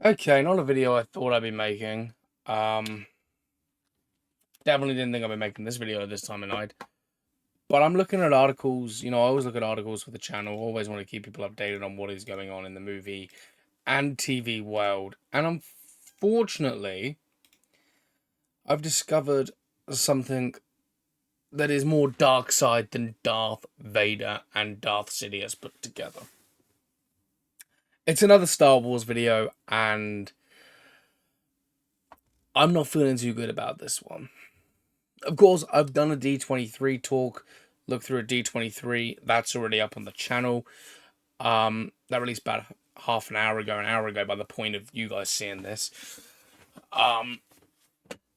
Okay, not a video I thought I'd be making. Um, Definitely didn't think I'd be making this video this time of night. But I'm looking at articles. I always look at articles for the channel. Always want to keep people updated on what is going on in the movie and TV world. And unfortunately, I've discovered something that is more dark side than Darth Vader and Darth Sidious put together. It's another Star Wars video, and I'm not feeling too good about this one. Of course, I've done a D23 talk, look through a D23. That's already up on the channel. That released about half an hour ago by the point of you guys seeing this. Um,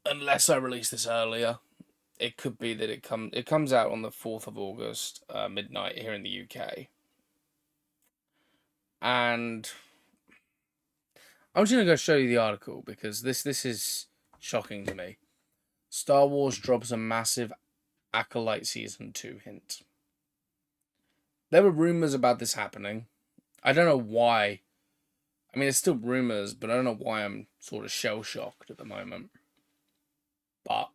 Unless I release this earlier, it could be that it comes out on the 4th of August, midnight here in the UK. And I'm just gonna go show you the article because this is shocking to me. Star Wars drops a massive Acolyte Season 2 hint. There were rumors about this happening. I don't know why. I mean, it's still rumors, but I don't know why I'm sort of shell-shocked at the moment. But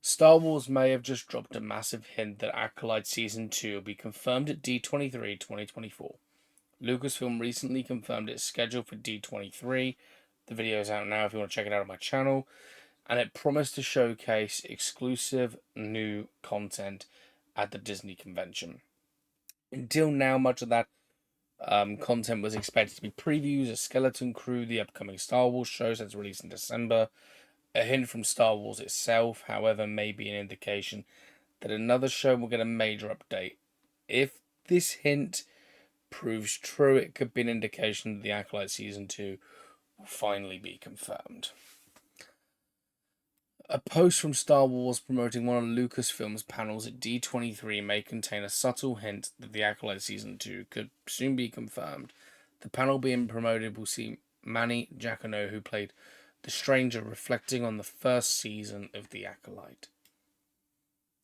Star Wars may have just dropped a massive hint that Acolyte Season 2 will be confirmed at D23 2024. Lucasfilm recently confirmed its schedule for D23. The video is out now if you want to check it out on my channel. And it promised to showcase exclusive new content at the Disney convention. Until now, much of that content was expected to be previews, a skeleton crew, the upcoming Star Wars show that's released in December. A hint from Star Wars itself, however, may be an indication that another show will get a major update. If this hint proves true, it could be an indication that the Acolyte Season 2 will finally be confirmed. A post from Star Wars promoting one of Lucasfilm's panels at D23 may contain a subtle hint that the Acolyte Season 2 could soon be confirmed. The panel being promoted will see Manny Giacono, who played the Stranger, reflecting on the first season of the Acolyte.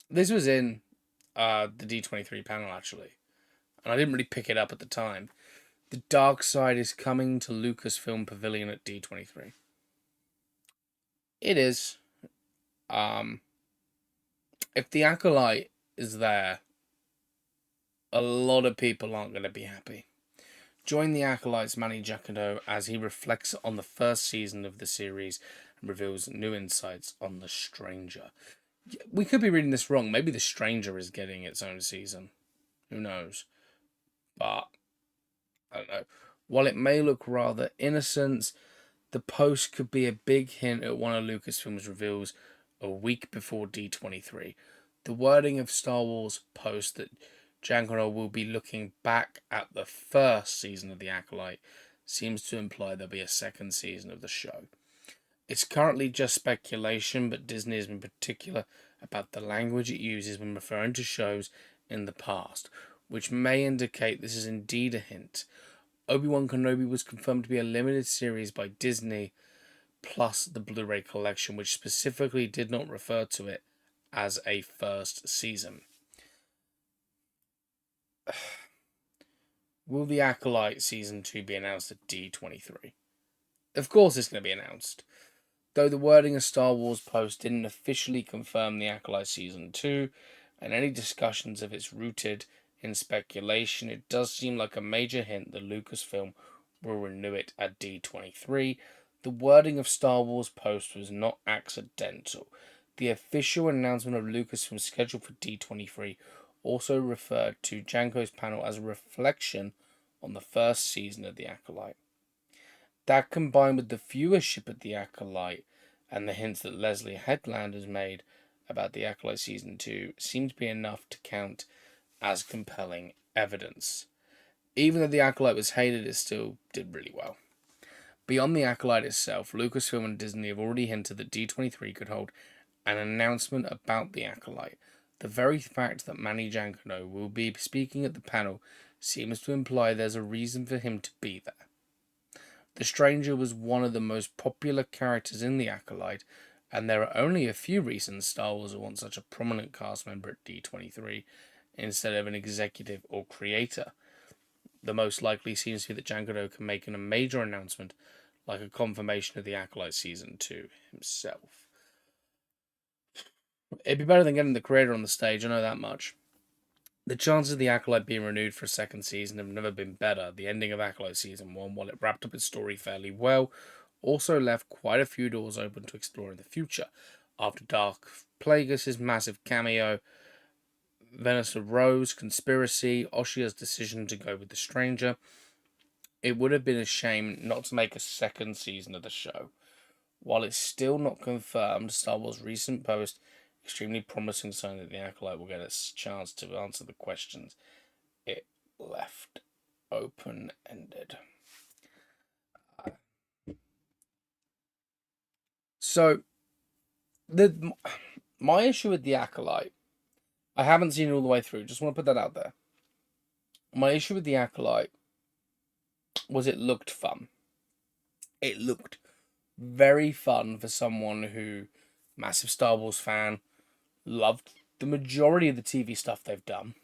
This was in the D23 panel, actually, and I didn't really pick it up at the time. The dark side is coming to Lucasfilm Pavilion at D23. It is. If the Acolyte is there, a lot of people aren't going to be happy. Join the Acolyte's Manny Giacono as he reflects on the first season of the series and reveals new insights on the Stranger. We could be reading this wrong. Maybe the Stranger is getting its own season. Who knows? But I don't know. While it may look rather innocent, the post could be a big hint at one of Lucasfilm's reveals a week before D23. The wording of Star Wars post that Giacono will be looking back at the first season of The Acolyte seems to imply there'll be a second season of the show. It's currently just speculation, but Disney has been particular about the language it uses when referring to shows in the past, which may indicate this is indeed a hint. Obi-Wan Kenobi was confirmed to be a limited series by Disney, plus the Blu-ray collection, which specifically did not refer to it as a first season. Will the Acolyte Season 2 be announced at D23? Of course it's going to be announced. Though the wording of Star Wars post didn't officially confirm the Acolyte Season 2, and any discussions of it's rooted in speculation, it does seem like a major hint that Lucasfilm will renew it at D23. The wording of Star Wars post was not accidental. The official announcement of Lucasfilm's schedule for D23 also referred to Janko's panel as a reflection on the first season of The Acolyte. That, combined with the viewership of The Acolyte and the hints that Leslie Headland has made about The Acolyte Season 2, seem to be enough to count as compelling evidence. Even though The Acolyte was hated, it still did really well. Beyond The Acolyte itself, Lucasfilm and Disney have already hinted that D23 could hold an announcement about The Acolyte. The very fact that Manny Giacono will be speaking at the panel seems to imply there's a reason for him to be there. The Stranger was one of the most popular characters in The Acolyte, and there are only a few reasons Star Wars would want such a prominent cast member at D23 instead of an executive or creator. The most likely seems to be that Giacono can make a major announcement like a confirmation of the Acolyte Season 2 himself. It'd be better than getting the creator on the stage, I know that much. The chances of the Acolyte being renewed for a second season have never been better. The ending of Acolyte Season 1, while it wrapped up its story fairly well, also left quite a few doors open to explore in the future. After Dark Plagueis' massive cameo, Vanessa Rose, Conspiracy, Oshia's decision to go with the Stranger, it would have been a shame not to make a second season of the show. While it's still not confirmed, Star Wars' recent post extremely promising sign that the Acolyte will get a chance to answer the questions it left open-ended. So, my issue with the Acolyte, I haven't seen it all the way through. Just want to put that out there. My issue with the Acolyte was it looked fun. It looked very fun for someone who, massive Star Wars fan, loved the majority of the TV stuff they've done.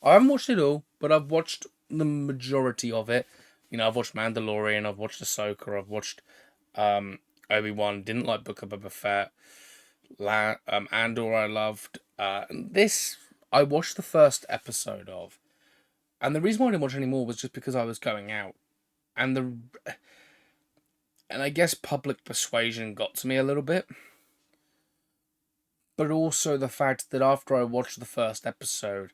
I haven't watched it all, but I've watched the majority of it. You know, I've watched Mandalorian, I've watched Ahsoka, I've watched Obi-Wan. Didn't like Book of Boba Fett. Andor I loved. This I watched the first episode of, and the reason why I didn't watch any more was just because I was going out, and I guess public persuasion got to me a little bit. But also the fact that after I watched the first episode,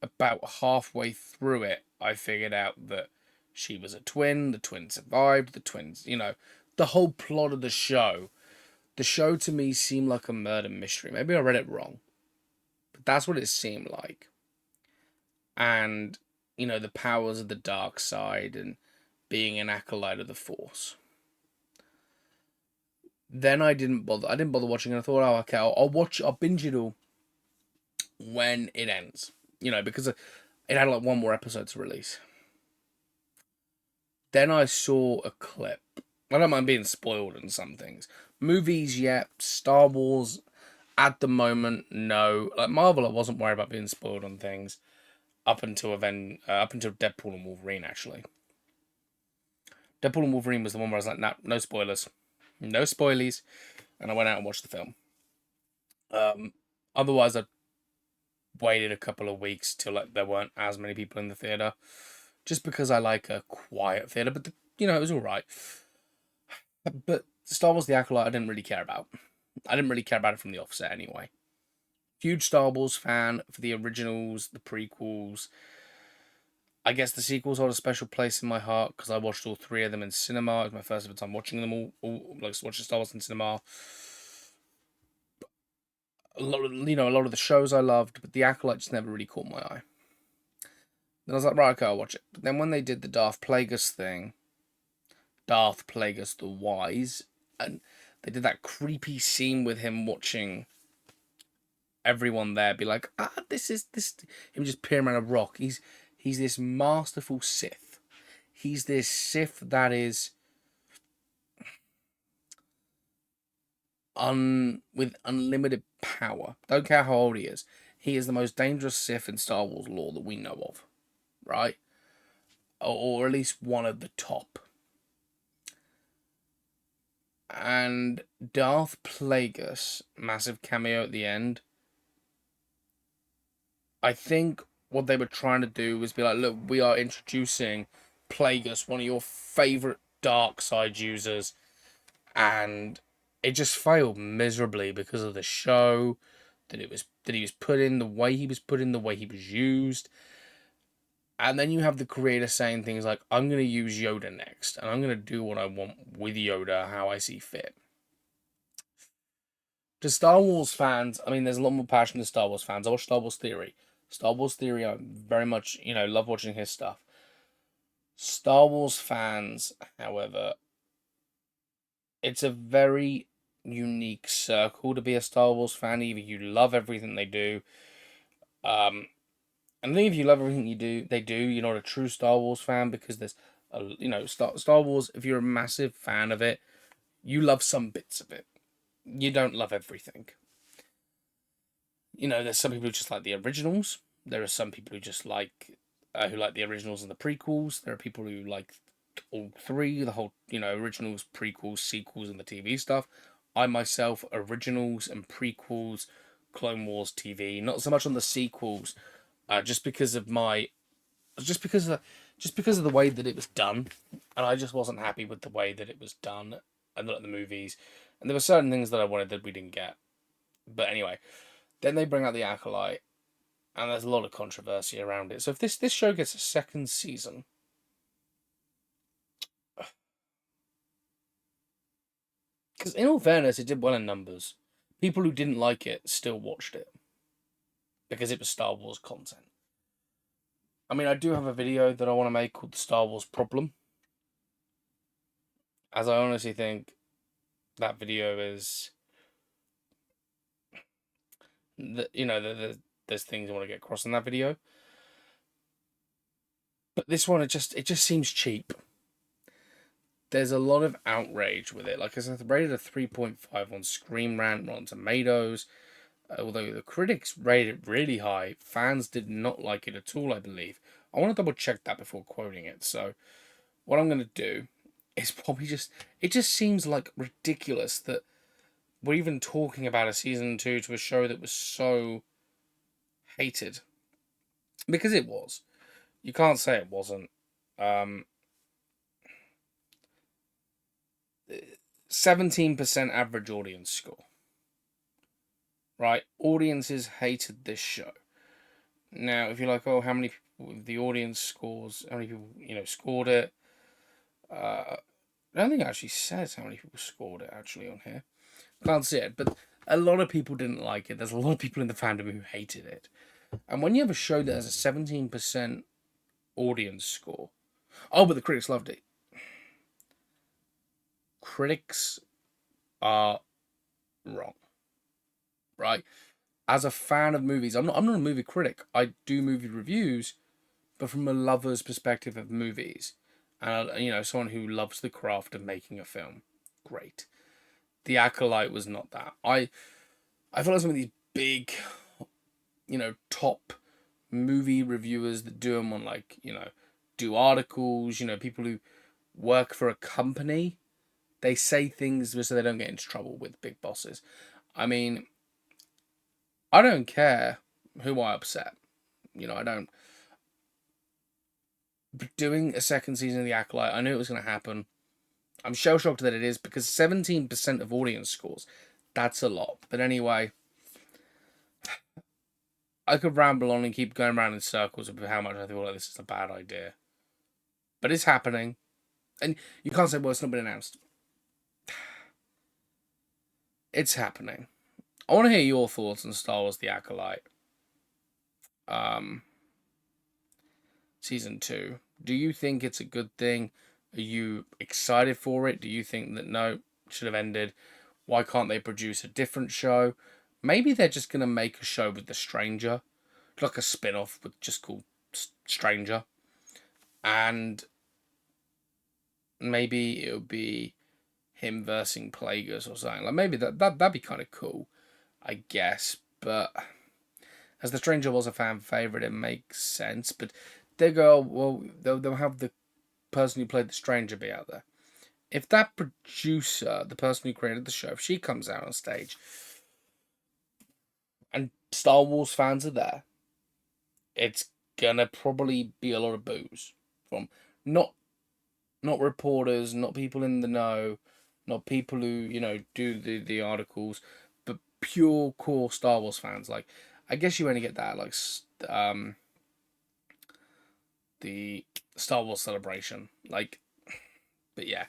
about halfway through it, I figured out that she was a twin, the twin survived, the twins, the whole plot of the show. The show to me seemed like a murder mystery. Maybe I read it wrong, but that's what it seemed like. And, the powers of the dark side and being an acolyte of the Force. Then I didn't bother watching it. I thought, oh, okay, I'll binge it all when it ends. Because it had like one more episode to release. Then I saw a clip. I don't mind being spoiled in some things. Movies, yet. Star Wars, at the moment, no. Like Marvel, I wasn't worried about being spoiled on things up until Deadpool and Wolverine. Actually, Deadpool and Wolverine was the one where I was like, nah, no spoilers, no spoilies, and I went out and watched the film. Otherwise, I waited a couple of weeks till like there weren't as many people in the theater, just because I like a quiet theater. But it was all right. But Star Wars: The Acolyte, I didn't really care about. I didn't really care about it from the offset anyway. Huge Star Wars fan for the originals, the prequels. I guess the sequels hold a special place in my heart because I watched all three of them in cinema. It was my first ever time watching them all like watching Star Wars in cinema. A lot of the shows I loved, but the Acolyte just never really caught my eye. Then I was like, right, okay, I'll watch it. But then when they did the Darth Plagueis thing, Darth Plagueis the Wise, and they did that creepy scene with him watching everyone there be like, this him just peering around a rock. He's this masterful Sith. He's this Sith that is with unlimited power. Don't care how old he is. He is the most dangerous Sith in Star Wars lore that we know of, right? Or at least one of the top. And Darth Plagueis, massive cameo at the end. I think what they were trying to do was be like, look, we are introducing Plagueis, one of your favourite dark side users, and it just failed miserably because of the show that he was put in, the way he was put in, the way he was used. And then you have the creator saying things like, I'm going to use Yoda next, and I'm going to do what I want with Yoda, how I see fit. To Star Wars fans, I mean, there's a lot more passion to Star Wars fans. I watch Star Wars Theory. Star Wars Theory, I very much, love watching his stuff. Star Wars fans, however, it's a very unique circle to be a Star Wars fan. Either you love everything they do, and I think if you love everything they do, you're not a true Star Wars fan because there's, Star Wars. If you're a massive fan of it, you love some bits of it. You don't love everything. There's some people who just like the originals. There are some people who just like who like the originals and the prequels. There are people who like all three, the whole, originals, prequels, sequels, and the TV stuff. I myself, originals and prequels, Clone Wars TV, not so much on the sequels, just because of my, just because of, just because of the way that it was done, and I just wasn't happy with the way that it was done. I looked at the movies, and there were certain things that I wanted that we didn't get. But anyway, then they bring out the Acolyte, and there's a lot of controversy around it. So if this show gets a second season, because in all fairness, it did well in numbers. People who didn't like it still watched it because it was Star Wars content. I mean, I do have a video that I want to make called the Star Wars Problem, as I honestly think that video is there's things I want to get across in that video. But this one, it just seems cheap. There's a lot of outrage with it. Like I said, rated a 3.5 on Screen Rant, Rotten Tomatoes. Although the critics rated it really high, fans did not like it at all, I believe. I want to double check that before quoting it. So what I'm going to do is probably it just seems like ridiculous that we're even talking about a season 2 to a show that was so hated. Because it was. You can't say it wasn't. 17% average audience score. Right? Audiences hated this show. Now, if you're like, oh, how many people, the audience scores, how many people, scored it? I don't think it actually says how many people scored it, actually, on here. Can't see it, but a lot of people didn't like it. There's a lot of people in the fandom who hated it. And when you have a show that has a 17% audience score, oh, but the critics loved it. Critics are wrong, right? As a fan of movies, I'm not a movie critic. I do movie reviews, but from a lover's perspective of movies, and someone who loves the craft of making a film. Great. The Acolyte was not that. I follow some of these big, top movie reviewers that do them on do articles. People who work for a company. They say things so they don't get into trouble with big bosses. I mean, I don't care who I upset. I don't. But doing a second season of The Acolyte, I knew it was going to happen. I'm shell shocked that it is because 17% of audience scores, that's a lot. But anyway, I could ramble on and keep going around in circles about how much I feel like this is a bad idea. But it's happening. And you can't say, well, it's not been announced. It's happening. I want to hear your thoughts on Star Wars The Acolyte. Season 2. Do you think it's a good thing? Are you excited for it? Do you think that no, it should have ended? Why can't they produce a different show? Maybe they're just going to make a show with the Stranger. Like a spin-off with just called Stranger. And maybe it'll be him versing Plagueis or something. Like maybe that'd be kind of cool, I guess. But as the Stranger was a fan favorite, it makes sense. But they go, well, they'll have the person who played the Stranger be out there. If that producer, the person who created the show, if she comes out on stage and Star Wars fans are there, it's gonna probably be a lot of boos from not reporters, not people in the know, not people who do the articles, but pure core Star Wars fans. Like, I guess you only get that the Star Wars Celebration. Like, but yeah,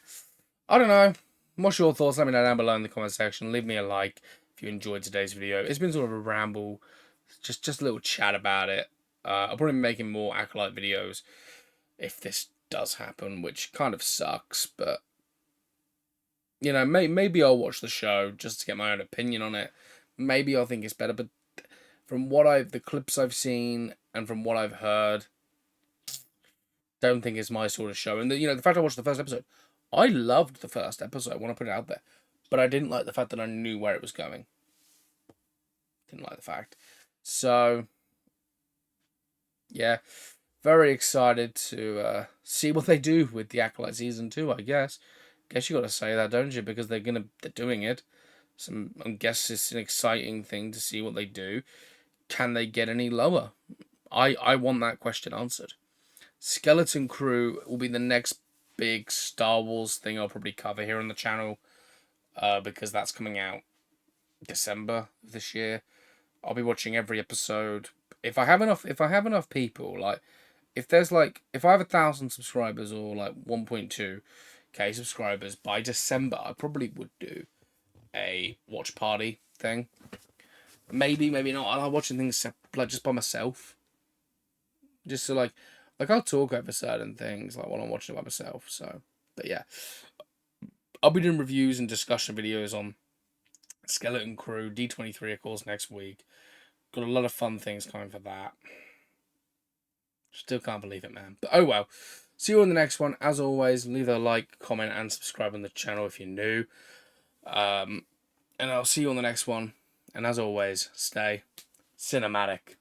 I don't know. What's your thoughts? Let me know down below in the comment section. Leave me a like if you enjoyed today's video. It's been sort of a ramble, just a little chat about it. I'll probably be making more Acolyte videos if this does happen, which kind of sucks, but maybe I'll watch the show just to get my own opinion on it. Maybe I'll think it's better, but from the clips I've seen and from what I've heard, don't think it's my sort of show. And the fact I watched the first episode, I loved the first episode. I want to put it out there, but I didn't like the fact that I knew where it was going. Didn't like the fact. So yeah, very excited to see what they do with the Acolyte Season 2, I guess. Guess you got to say that, don't you? Because they're doing it. So I guess it's an exciting thing to see what they do. Can they get any lower? I want that question answered. Skeleton Crew will be the next big Star Wars thing I'll probably cover here on the channel, because that's coming out December of this year. I'll be watching every episode. If I have enough people, like if I have 1,000 subscribers or like 1.2K subscribers by December, I probably would do a watch party thing. Maybe not. I like watching things like just by myself. Just so like I'll talk over certain things like while I'm watching it by myself. So, but yeah, I'll be doing reviews and discussion videos on Skeleton Crew, D23 of course next week. Got a lot of fun things coming for that. Still can't believe it, man. But oh well. See you on the next one. As always, leave a like, comment, and subscribe on the channel if you're new. And I'll see you on the next one. And as always, stay cinematic.